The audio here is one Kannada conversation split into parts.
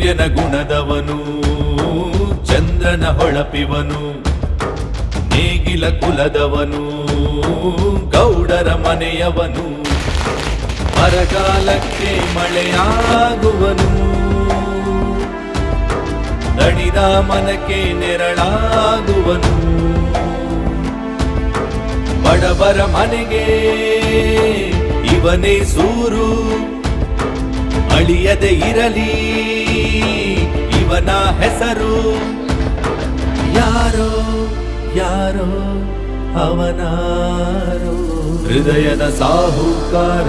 ಸೂರ್ಯನ ಗುಣದವನು ಚಂದ್ರನ ಹೊಳಪಿವನು ನೇಗಿಲ ಕುಲದವನು ಗೌಡರ ಮನೆಯವನು ಬರಗಾಲಕ್ಕೆ ಮಳೆಯಾಗುವನು ದಣಿದ ಮನಕ್ಕೆ ನೆರಳಾಗುವನು ಬಡವರ ಮನೆಗೆ ಇವನೇ ಸೂರು ಅಳಿಯದೆ ಇರಲಿ ಇವನ ಹೆಸರು ಯಾರೋ ಯಾರೋ ಅವನಾರೋ ಹೃದಯದ ಸಾಹುಕಾರ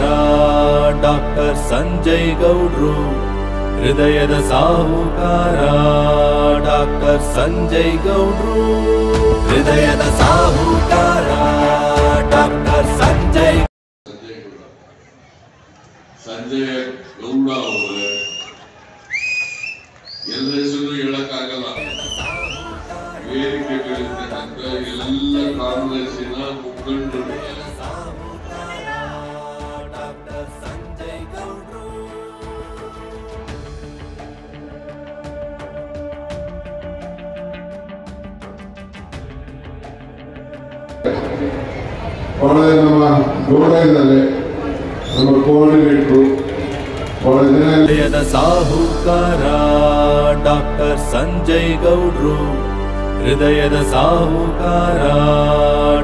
ಡಾಕ್ಟರ್ ಸಂಜಯ್ ಗೌಡ್ರು ಹೃದಯದ ಸಾಹುಕಾರ ಡಾಕ್ಟರ್ ಸಂಜಯ್ ಗೌಡ್ರು ಹೃದಯದ ಸಾಹುಕಾರ ಡಾಕ್ಟರ್ ಸಂಜಯ್ ಸಂಜಯ್ ಗೌಡ ಅವರೇ ಎಲ್ಲ ಹೆಸರು ಹೇಳಕ್ಕಾಗಲ್ಲ. ವೇದಿಕೆಗಳಿರ್ತಕ್ಕಂಥ ಎಲ್ಲ ಕಾಂಗ್ರೆಸ್ಸಿನ ಮುಖಂಡರು ನಮ್ಮ ಗೌಡ ಇದ್ದಾರೆ, ನಮ್ಮ ಕೋಆರ್ಡಿನೇಟರು ಹೃದಯದ ಸಾಹುಕಾರ ಡಾಕ್ಟರ್ ಸಂಜಯ್ ಗೌಡ್ರು ಹೃದಯದ ಸಾಹುಕಾರ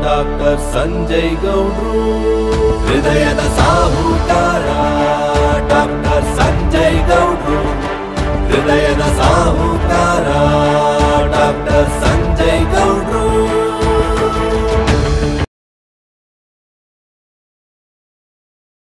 ಡಾಕ್ಟರ್ ಸಂಜಯ್ ಗೌಡ್ರು ಹೃದಯ